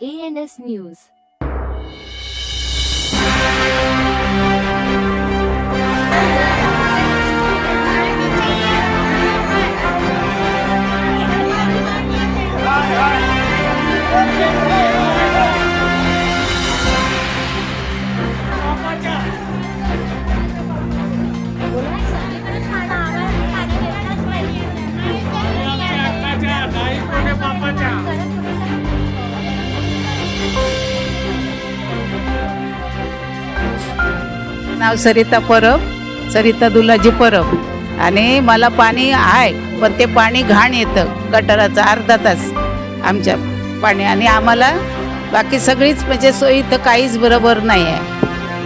ANS news. नाव सरिता परब, सरिता दुलाजी परब। आणि मला पाणी आहे पण ते पाणी घाण येतं गटाराचं अर्धा तास आमच्या पाणी। आणि आम्हाला बाकी सगळीच म्हणजे सोयी इथं काहीच बरोबर नाही आहे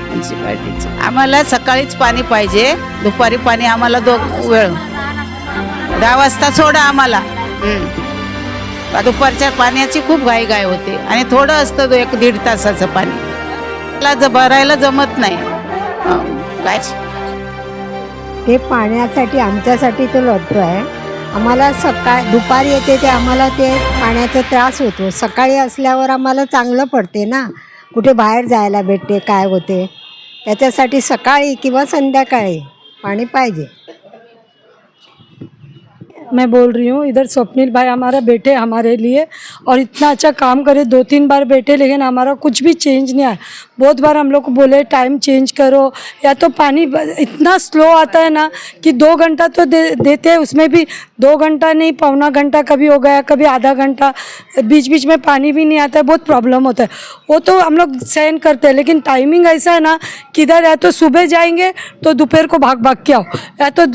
म्युन्सिपाल्टीची। आम्हाला सकाळीच पाणी पाहिजे, दुपारी पाणी आम्हाला वेळ 10 वाजता सोडा आम्हाला। दुपारच्या पाण्याची खूप घाई होते आणि थोडं असतं 1-1.5 तासाचं पाणी, मला भरायला जमत नाही काय। ते पाण्यासाठी आमच्यासाठी तो लढतो आहे। आम्हाला दुपारी येते ते आम्हाला ते पाण्याचा त्रास होतो, सकाळी असल्यावर आम्हाला चांगलं पडते ना, कुठे बाहेर जायला भेटते काय होते, त्याच्यासाठी सकाळी किंवा संध्याकाळी पाणी पाहिजे। मैं बोल रही हूँ, इधर स्वप्निल भाई हमारा बैठे हमारे लिए और इतना अच्छा काम करे, 2-3 बार बैठे लेकिन हमारा कुछ भी चेंज नहीं आया। बहुत बार हम लोग को बोले टाइम चेंज करो, या तो पानी इतना स्लो आता है ना कि 2 घंटा तो देते हैं, उसमें भी 2 घंटा नहीं, पौना घंटा कभी हो गया, कभी आधा घंटा, बीच बीच में पानी भी नहीं आता है, बहुत प्रॉब्लम होता है। वो तो हम लोग सहन करते हैं, लेकिन टाइमिंग ऐसा है ना किधर या तो सुबह जाएंगे तो दोपहर को भाग भाग के आओ, या तो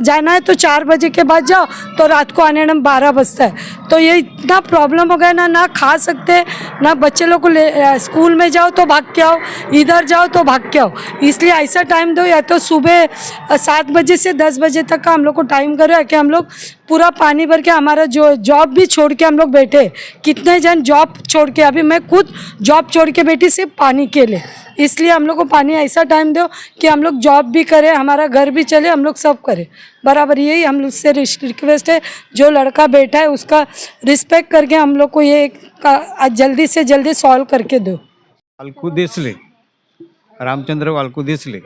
जाना है तो 4 बजे के बाद जाओ तो रात को आने में 12 बजता है। तो ये इतना प्रॉब्लम हो गया ना खा सकते ना, बच्चे लोग को स्कूल में जाओ तो भाग के आओ, इधर जाओ तो भाग के आओ। इसलिए ऐसा टाइम दो, या तो सुबह 7 बजे से 10 बजे तक का हम लोग को टाइम करो, या कि हम लोग पूरा पानी भर के, हमारा जो जॉब भी छोड़ के हम लोग बैठे, कितने जन जॉब छोड़ के, अभी मैं खुद जॉब छोड़ के बैठी सिर्फ पानी के लिए। इसलिए हम लोग को पानी ऐसा टाइम दो कि हम लोग जॉब भी करें, हमारा घर भी चले, हम लोग सब करें बराबर। यही हम लोग से रिक्वेस्ट है, जो लड़का बैठा है उसका रिस्पेक्ट करके हम लोग को ये जल्दी से जल्दी सॉल्व करके दो। वालकू देसले, रामचंद्र वालकू देसले।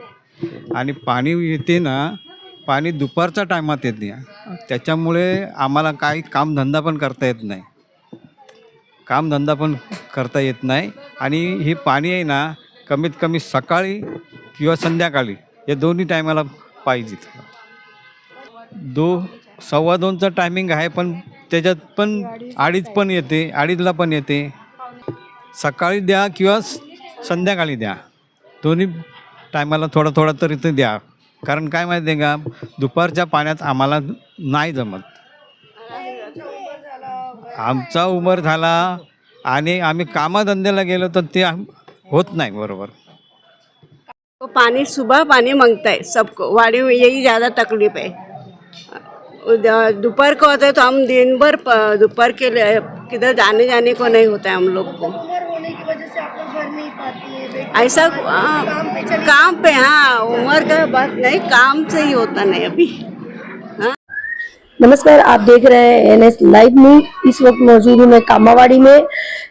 आणि पाणी येते ना, पाणी दुपारच्या टायमात येते, त्याच्यामुळे आम्हाला काही कामधंदा पण करता येत नाही, आणि हे पाणी आहे ना कमीत कमी सकाळी किंवा संध्याकाळी या दोन्ही टायमाला पाहिजे। 2-2:15चं टायमिंग आहे, पण त्याच्यात पण 2:30 पण येते, 2:30ला पण येते। सकाळी द्या किंवा संध्याकाळी द्या, दोन्ही टायमाला थोडा तरी ते द्या। कारण काय माहिती आहे का, दुपारच्या पाण्यात आम्हाला नाही जमत, आमचा उमर झाला आणि आम्ही कामाधंद्याला गेलो तर ते होत नहीं बरोबर। तो पानी सुबह पानी मांगता है सबको, वाड़ी में यही ज़्यादा तकलीफ है। दोपहर को होता है तो हम दिन भर दोपहर के लिए किधर जाने को नहीं होता है हम लोग को। ऐसा काम पे, हाँ उम्र का बात नहीं, काम से ही होता नहीं अभी। नमस्कार, आप देख रहे हैं NS लाइव न्यूज। इस वक्त मौजूद हूँ मैं कामावाड़ी में।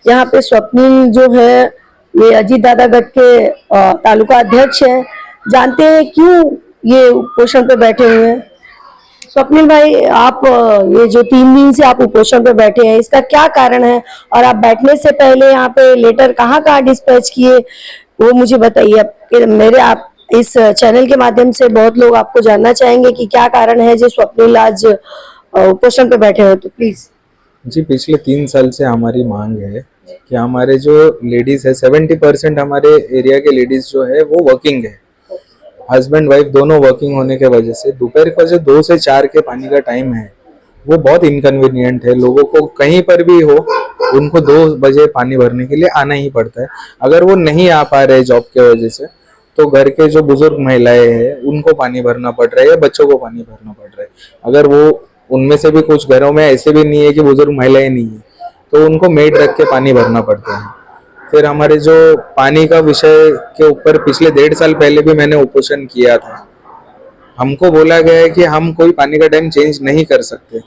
यहाँ पे स्वप्निल जो है ये अजीत दादा गढ़ के तालुका अध्यक्ष है। जानते हैं क्यों ये उपोषण पे बैठे हुए हैं। स्वप्निल भाई, आप ये जो 3 दिन से आप उपोषण पे बैठे हैं, इसका क्या कारण है, और आप बैठने से पहले यहाँ पे लेटर कहाँ डिस्पैच किए वो मुझे बताइए। आप इस चैनल के माध्यम से बहुत लोग आपको जानना चाहेंगे कि क्या कारण है जो स्वप्निल आज उपोषण पे बैठे हो, तो प्लीज। जी, पिछले 3 साल से हमारी मांग है कि हमारे जो लेडीज है 70% हमारे एरिया के लेडीज जो है वो वर्किंग है, हस्बैंड वाइफ दोनों वर्किंग होने के वजह से दोपहर का जो 2 से 4 के पानी का टाइम है वो बहुत इनकन्वीनियंट है। लोगों को कहीं पर भी हो उनको 2 बजे पानी भरने के लिए आना ही पड़ता है। अगर वो नहीं आ पा रहे जॉब के वजह से तो घर के जो बुजुर्ग महिलाएं हैं उनको पानी भरना पड़ रहा है या बच्चों को पानी भरना पड़ रहा है। अगर वो उनमें से भी कुछ घरों में ऐसे भी नहीं है कि बुजुर्ग महिलाएं नहीं है तो उनको मेड रख के पानी भरना पड़ता है। फिर हमारे जो पानी का विषय के ऊपर पिछले 1.5 साल पहले भी मैंने उपोषण किया था। हमको बोला गया है कि हम कोई पानी का टाइम चेंज नहीं कर सकते।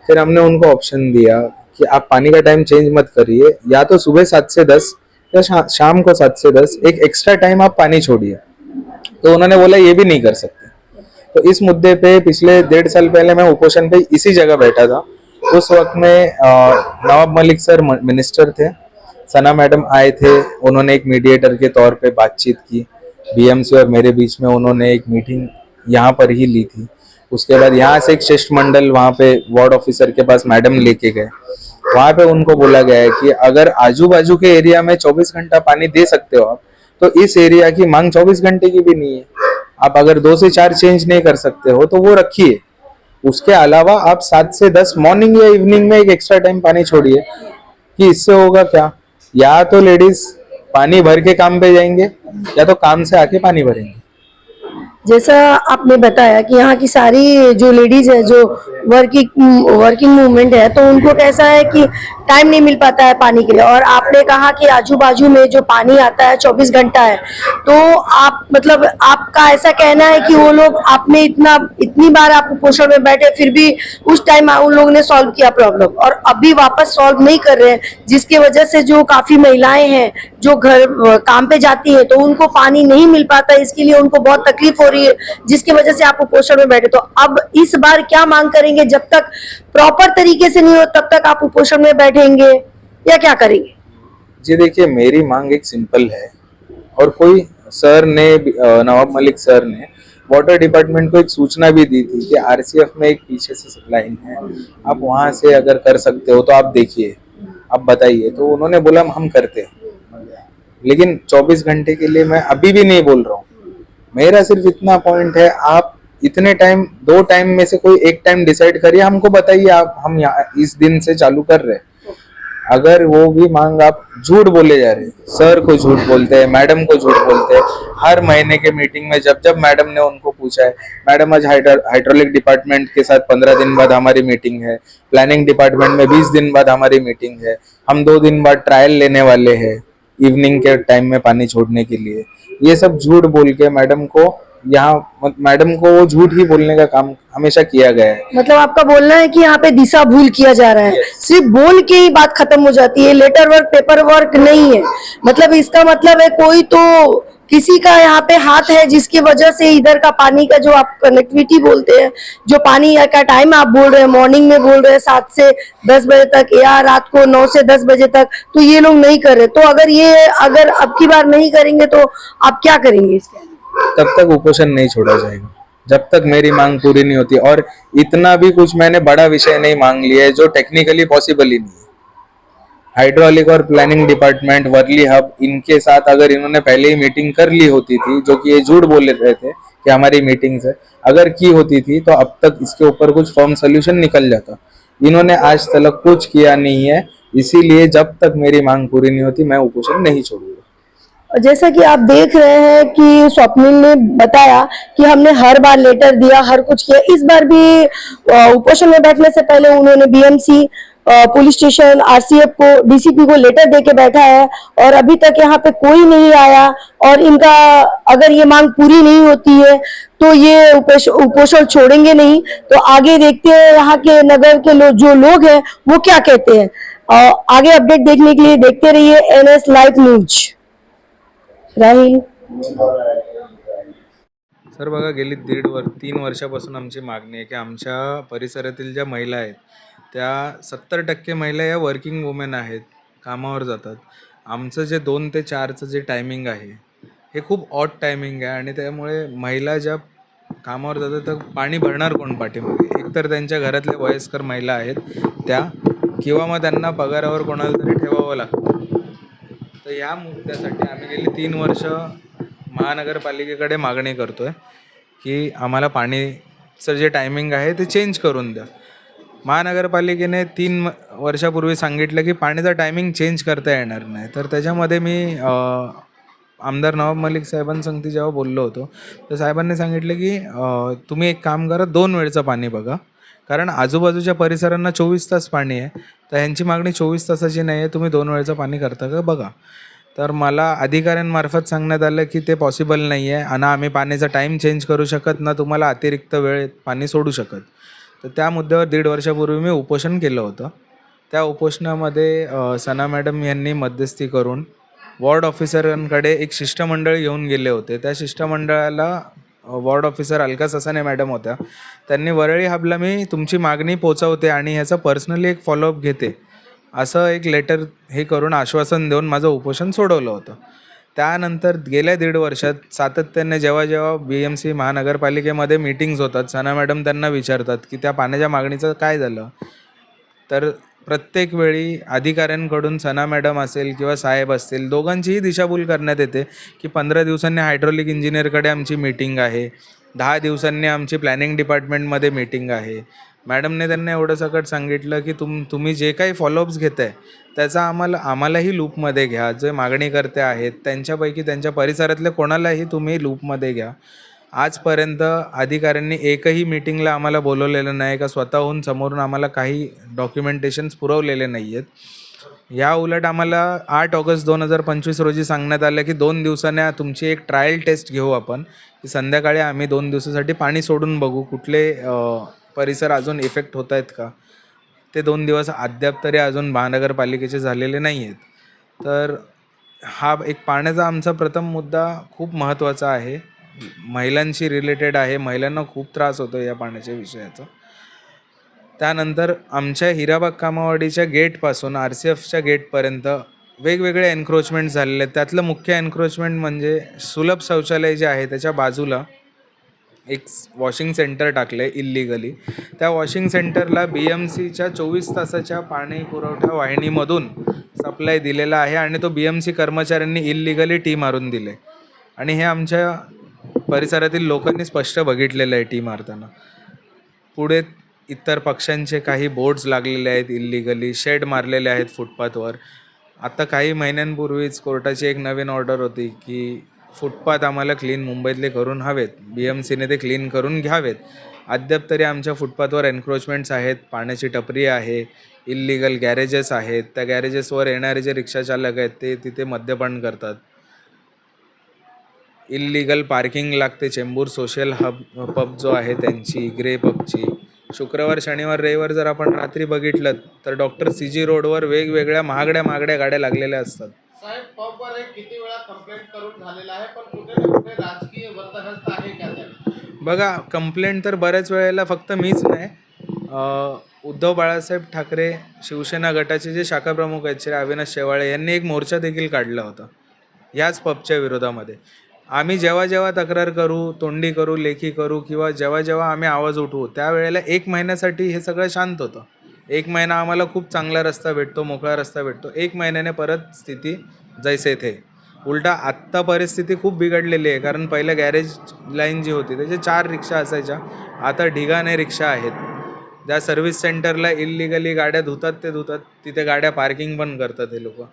फिर हमने उनको ऑप्शन दिया कि आप पानी का टाइम चेंज मत करिए, या तो सुबह 7 से 10 या शाम को 7 से 10 एक एक्स्ट्रा टाइम आप पानी छोड़िए। तो उन्होंने बोला ये भी नहीं कर सकते। तो इस मुद्दे पे पिछले 1.5 साल पहले मैं उपोषण पे इसी जगह बैठा था। उस वक्त में नवाब मलिक सर मिनिस्टर थे, सना मैडम आए थे, उन्होंने एक मीडिएटर के तौर पे बातचीत की, बीएमसी और मेरे बीच में उन्होंने एक मीटिंग यहाँ पर ही ली थी। उसके बाद यहाँ से एक शिष्टमंडल वहाँ पे वार्ड ऑफिसर के पास मैडम लेके गए। वहाँ पे उनको बोला गया है कि अगर आजू बाजू के एरिया में 24 घंटा पानी दे सकते हो आप, तो इस एरिया की मांग 24 घंटे की भी नहीं है। आप अगर 2 से 4 चेंज नहीं कर सकते हो तो वो रखिए। उसके अलावा आप 7 से 10 मॉर्निंग या इवनिंग में एक एक्स्ट्रा टाइम पानी छोड़िए। कि इससे होगा क्या, या तो लेडीज पानी भर के काम पे जाएंगे या तो काम से आके पानी भरेंगे। जैसा आपने बताया कि यहाँ की सारी जो लेडीज है जो वर्किंग मूवमेंट है, तो उनको कैसा है कि टाइम नहीं मिल पाता है पानी के लिए। और आपने कहा कि आजू बाजू में जो पानी आता है 24 घंटा है, तो आप मतलब आपका ऐसा कहना है कि वो लोग आपने इतनी बार आप कुपोषण में बैठे फिर भी उस टाइम उन लोगों ने सॉल्व किया प्रॉब्लम, और अभी वापस सॉल्व नहीं कर रहे हैं, जिसकी वजह से जो काफी महिलाएं हैं जो घर काम पे जाती है तो उनको पानी नहीं मिल पाता, इसके लिए उनको बहुत तकलीफ हो रही है, जिसकी वजह से आप कुपोषण में बैठे। तो अब इस बार क्या मांग करेंगे? जब तक प्रॉपर तरीके से नहीं हो तब तक आप कुपोषण में बैठेंगे या क्या करेंगे? जी देखिए, मेरी मांग एक सिंपल है, और कोई सर ने नवाब मलिक सर ने वाटर डिपार्टमेंट को एक सूचना भी दी थी कि आरसीएफ में एक पीछे से लाइन है, आप वहां से अगर कर सकते हो तो आप देखिए, आप बताइए। तो उन्होंने बोला हम करते हैं, लेकिन 24 घंटे के लिए मैं अभी भी नहीं बोल रहा हूँ। मेरा सिर्फ इतना पॉइंट है, आप इतने टाइम 2 टाइम में से कोई एक टाइम डिसाइड करिए, हमको बताइए आप हम यहाँ इस दिन से चालू कर रहे हैं। अगर वो भी मांग आप झूठ बोले जा रहे, सर को झूठ बोलते हैं, मैडम को झूठ बोलते हैं। हर महीने के मीटिंग में जब मैडम ने उनको पूछा है, मैडम आज हाइड्रोलिक डिपार्टमेंट के साथ 15 दिन बाद हमारी मीटिंग है, प्लानिंग डिपार्टमेंट में 20 दिन बाद हमारी मीटिंग है, हम 2 दिन बाद ट्रायल लेने वाले हैं इवनिंग के टाइम में पानी छोड़ने के लिए। ये सब झूठ बोल के मैडम को वो झूठ ही बोलने का काम हमेशा किया गया है। मतलब आपका बोलना है कि यहाँ पे दिशा भूल किया जा रहा है, सिर्फ बोल के ही बात खत्म हो जाती है, लेटर वर्क पेपर वर्क नहीं है। मतलब इसका मतलब है कोई तो किसी का यहाँ पे हाथ है, जिसकी वजह से इधर का पानी का जो आप कनेक्टिविटी बोलते हैं, जो पानी का टाइम आप बोल रहे हैं, मॉर्निंग में बोल रहे हैं 7 से 10 बजे तक या रात को 9 से 10 बजे तक, तो ये लोग नहीं कर रहे। तो अगर अब की बार नहीं करेंगे तो आप क्या करेंगे इसके? तब तक कुपोषण नहीं छोड़ा जाएगा, जब तक मेरी मांग पूरी नहीं होती। और इतना भी कुछ मैंने बड़ा विषय नहीं मांग लिया है जो टेक्निकली पॉसिबल ही नहीं है। हाइड्रोलिक और प्लानिंग डिपार्टमेंट, वर्ली हब, इनके साथ अगर इन्होंने पहले ही मीटिंग कर ली होती थी, जो कि ये झूठ बोल रहे थे कि हमारी मीटिंग्स है, अगर की होती थी तो अब तक इसके ऊपर कुछ फर्म सोल्यूशन निकल जाता। इन्होंने आज तक कुछ किया नहीं है, इसीलिए जब तक मेरी मांग पूरी नहीं होती मैं कुपोषण नहीं छोड़ूंगा। जैसा कि आप देख रहे हैं कि स्वप्निल ने बताया कि हमने हर बार लेटर दिया, हर कुछ किया। इस बार भी कुपोषण में बैठने से पहले उन्होंने बीएमसी, पुलिस स्टेशन, आरसीएफ को, डीसीपी को लेटर देके बैठा है, और अभी तक यहाँ पे कोई नहीं आया। और इनका अगर ये मांग पूरी नहीं होती है तो ये कुपोषण छोड़ेंगे नहीं। तो आगे देखते हैं यहाँ के नगर के जो लोग हैं वो क्या कहते हैं। आगे अपडेट देखने के लिए देखते रहिए NS लाइव न्यूज। राहील सर बघा, गेली 3 वर्षापासून आमची मागणी आहे की आमच्या परिसरातील ज्या महिला आहेत त्या 70% महिला या वर्किंग वुमेन आहेत, कामावर जातात। आमचं जे 2 ते 4चं जे टायमिंग आहे हे खूप ऑड टायमिंग आहे, आणि त्यामुळे महिला ज्या कामावर जातात तर पाणी भरणार कोण पाठीमागे? एकतर त्यांच्या घरातल्या वयस्कर महिला आहेत त्या, किंवा मग त्यांना पगारावर कोणाला तरी ठेवावं लागतं। तर या मुद्द्यासाठी आम्ही गेली 3 वर्ष महानगरपालिकेकडे मागणी करतोय की आम्हाला पाणीचं जे टायमिंग आहे ते चेंज करून द्या। महानगरपालिकेने 3 वर्षापूर्वी सांगितलं की पाण्याचा टायमिंग चेंज करता येणार नाही। तर त्याच्यामध्ये मी आमदार नवाब मलिक साहेबांसंगती जेव्हा बोललो होतो तर साहेबांनी सांगितलं की तुम्ही एक काम करा, 2 वेळचं पाणी बघा, कारण आजूबाजूच्या परिसरांना 24 तास पाणी आहे, तर ह्यांची मागणी 24 तासाची नाही आहे, तुम्ही 2 वेळचं पाणी करता का बघा। तर मला अधिकाऱ्यांमार्फत सांगण्यात आलं की ते पॉसिबल नाही आहे, आणि आम्ही पाण्याचा टाईम चेंज करू शकत ना तुम्हाला अतिरिक्त वेळ पाणी सोडू शकत। तर त्या मुद्द्यावर 1.5 वर्षापूर्वी मी उपोषण केलं होतं, त्या उपोषणामध्ये सना मॅडम यांनी मध्यस्थी करून वॉर्ड ऑफिसरांकडे एक शिष्टमंडळ घेऊन गेले होते. त्या शिष्टमंडळाला ward officer Alka Sasane madam होत्या. त्यांनी वरळी हाबला मी तुमची मागणी पोचवते आणि ह्याचा पर्सनली एक फॉलोअप घेते असं एक लेटर हे करून आश्वासन देऊन माझं उपोषण सोडवलं होतं. त्यानंतर गेल्या 1.5 वर्षात सातत्याने जेव्हा BMC महानगरपालिकेमध्ये मीटिंग्स होतात, सना मॅडम त्यांना विचारतात की त्या पाण्याच्या मागणीचं काय झालं. तर प्रत्येक वेळी अधिकाऱ्यांकडून सना मॅडम असेल किंवा साहेब असतील दोघांचीही दिशाभूल करण्यात येते की 15 दिवसांनी हायड्रॉलिक इंजिनियरकडे आमची मीटिंग आहे, 10 दिवसांनी आमची प्लॅनिंग डिपार्टमेंटमध्ये मीटिंग आहे. मॅडमने त्यांना एवढं सकट सांगितलं की तुम्ही जे काही फॉलोअप्स घेताय त्याचा आम्हालाही लूपमध्ये घ्या. जे मागणीकर्ते आहेत त्यांच्यापैकी त्यांच्या परिसरातल्या कोणालाही तुम्ही लूपमध्ये घ्या. आजपर्यंत अधिकाऱ्यांनी एकही मीटिंगला आम्हाला बोलवलेलं नाही का स्वतःहून समोरून आम्हाला काही डॉक्युमेंटेशन्स पुरवलेले नाही आहेत. या उलट आम्हाला 8 ऑगस्ट 2025 रोजी सांगण्यात आलं की 2 दिवसांनी तुमची एक ट्रायल टेस्ट घेऊ आपण, की संध्याकाळी आम्ही 2 दिवसासाठी पाणी सोडून बघू कुठले परिसर अजून इफेक्ट होत आहेत का. ते 2 दिवस अद्याप तरी अजून महानगरपालिकेचे झालेले नाही आहेत. तर हा एक पाण्याचा आमचा प्रथम मुद्दा खूप महत्त्वाचा आहे, महिलांशी रिलेटेड आहे. महिलांना खूप त्रास होतो या पाण्याच्या विषयाचा. त्यानंतर आमच्या हिराबाग कामावाडीच्या गेटपासून RCFच्या गेटपर्यंत वेगवेगळे एन्क्रोचमेंट झालेले आहेत. त्यातलं मुख्य एन्क्रोचमेंट म्हणजे सुलभ शौचालय जे आहे त्याच्या बाजूला एक वॉशिंग सेंटर टाकलं आहे इल्लिगली. त्या वॉशिंग सेंटरला BMCच्या 24 तासाच्या पाणी पुरवठा वाहिनीमधून सप्लाय दिलेला आहे आणि तो BMC कर्मचाऱ्यांनी इल्लिगली टी मारून दिले आणि हे आमच्या परिसरातील लोकांनी स्पष्ट बघितलेलं आहे टी मारताना. पुढे इतर पक्षांचे काही बोर्ड्स लागलेले आहेत इल्लिगली, शेड मारलेले आहेत फुटपाथवर. आता काही महिन्यांपूर्वीच कोर्टाची एक नवीन ऑर्डर होती की फुटपाथ आम्हाला क्लीन मुंबईतले करून हवेत, BMCने ते क्लीन करून घ्यावेत. अद्याप तरी आमच्या फुटपाथवर एन्क्रोचमेंट्स आहेत, पाण्याची टपरी आहे, इल्लिगल गॅरेजेस आहेत. त्या गॅरेजेसवर येणारे जे रिक्षाचालक आहेत ते तिथे मद्यपान करतात. इल्लिगल पार्किंग लागते. चेंबूर सोशल पब जो आहे त्यांची, ग्रे पबची. शुक्रवार, शनिवार, रविवार जर आपण रात्री बघितलं तर डॉक्टर CG रोडवर वेगवेगळ्या महागड्या गाड्या लागलेल्या असतात. साहेब, पबवर किती वेळा कंप्लेंट करून झालेला आहे, पण कुठे ना कुठे राजकीय बंदोबस्त आहे का त्यात? बघा, कंप्लेंट तर बऱ्याच वेळेला फक्त मीच नाही, उद्धव बाळासाहेब ठाकरे शिवसेना गटाचे जे शाखा प्रमुख आहेत श्री अविनाश शेवाळे यांनी एक मोर्चा देखील काढला होता याच पबच्या विरोधामध्ये. आम्ही जेव्हा तक्रार करू, तोंडी करू, लेखी करू किंवा जेव्हा आम्ही आवाज उठवू त्यावेळेला 1 महिन्यासाठी हे सगळं शांत होतं. 1 महिना आम्हाला खूप चांगला रस्ता भेटतो, मोकळा रस्ता भेटतो. 1 महिन्याने परत स्थिती जैसे थे. उलटा आत्ता परिस्थिती खूप बिघडलेली आहे, कारण पहिल्या गॅरेज लाईन जी होती त्याचे 4 रिक्षा असायच्या, आता ढिगाने रिक्षा आहेत. ज्या सर्व्हिस सेंटरला इल्लिगली गाड्या धुतात ते धुतात, तिथे गाड्या पार्किंग पण करतात हे लोक.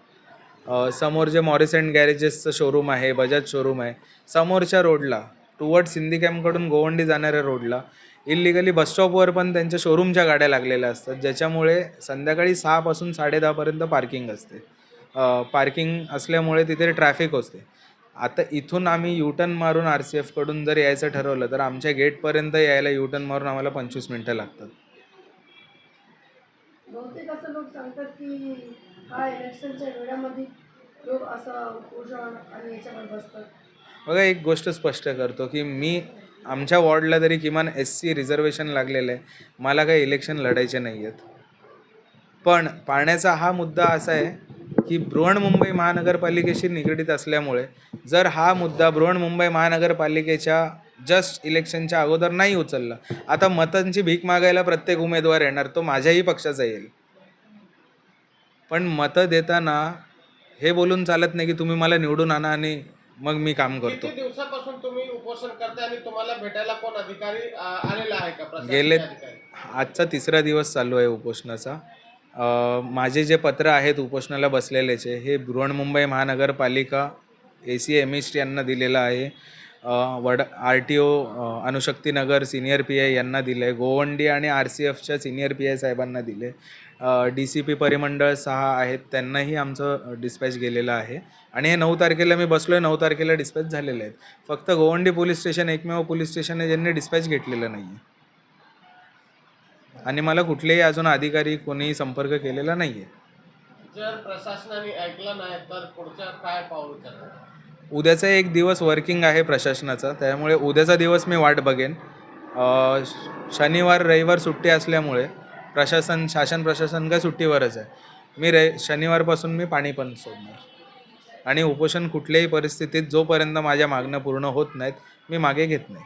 समोर जे मॉरिस अँड गॅरेजेसचं शोरूम आहे, बजाज शोरूम आहे, समोरच्या रोडला टुवर्ड सिंधी कॅम्पकडून गोवंडी जाणाऱ्या रोडला इल्लिगली बसस्टॉपवर पण त्यांच्या शोरूमच्या गाड्या लागलेल्या असतात, ज्याच्यामुळे संध्याकाळी 6 पासून 10:30 पर्यंत पार्किंग असते. पार्किंग असल्यामुळे तिथे ट्रॅफिक असते. आता इथून आम्ही U-टर्न मारून RCFकडून जर यायचं ठरवलं तर आमच्या गेटपर्यंत यायला U-टर्न मारून आम्हाला 25 मिनटं लागतात. बहुतेक असं लोक सांगतात की हा इलेक्शनच्या वेळामध्ये लोक असं उपोषण आणि याच्यावर बसतात. बघा, एक गोष्ट स्पष्ट करतो की मी आमच्या वॉर्डला तरी किमान SC रिझर्वेशन लागलेलं आहे. मला काही इलेक्शन लढायचे नाही आहेत. पण पाण्याचा हा मुद्दा असा आहे की बृहन्मुंबई महानगरपालिकेशी निगडीत असल्यामुळे जर हा मुद्दा बृहन्मुंबई महानगरपालिकेच्या जस्ट इलेक्शनच्या अगोदर नाही उचलला, आता मतांची भीक मागायला प्रत्येक उमेदवार येणार, तो माझ्याही पक्षाचा येईल. पण मतं देताना हे बोलून चालत नाही की तुम्ही मला निवडून आणा आणि मग मी काम करतो. किती दिवसापासून तुम्ही उपोषण करताय आणि तुम्हाला भेटायला कोण अधिकारी आलेला आहे का? गेले आजचा 3रा दिवस चालू आहे उपोषणाचा. माझे जे पत्र आहेत उपोषणाला बसलेलेचे हे बृहन्मुंबई महानगरपालिका ACMEST यांना दिलेलं आहे. RTO अणुशक्तीनगर सिनियर PI यांना दिलं आहे. गोवंडी आणि RCFच्या सिनियर PI साहेबांना दिले. DCP परिमंडळ 6 आहेत त्यांनाही आमचं डिस्पॅच गेलेलं आहे आणि हे 9 तारखेला मी बसलो आहे. 9 तारखेला डिस्पॅच झालेले आहेत. फक्त गोवंडी पोलीस स्टेशन एकमेव पोलीस स्टेशन आहे ज्यांनी डिस्पॅच घेतलेलं नाही आहे. आणि मला कुठलेही अजून अधिकारी कोणीही संपर्क केलेला नाही आहे. जर प्रशासनाने ऐकलं नाही तर पुढच्या काय पाऊल उचलणार? उद्याचा एक दिवस वर्किंग आहे प्रशासनाचा, त्यामुळे उद्याचा दिवस मी वाट बघेन. शनिवार रविवार सुट्टी असल्यामुळे शासन प्रशासन काय सुट्टीवरच आहे. शनिवारपासून मी पाणी पण सोडणार आणि उपोषण कुठल्याही परिस्थितीत जोपर्यंत माझ्या मागण्या पूर्ण होत नाहीत मी मागे घेत नाही.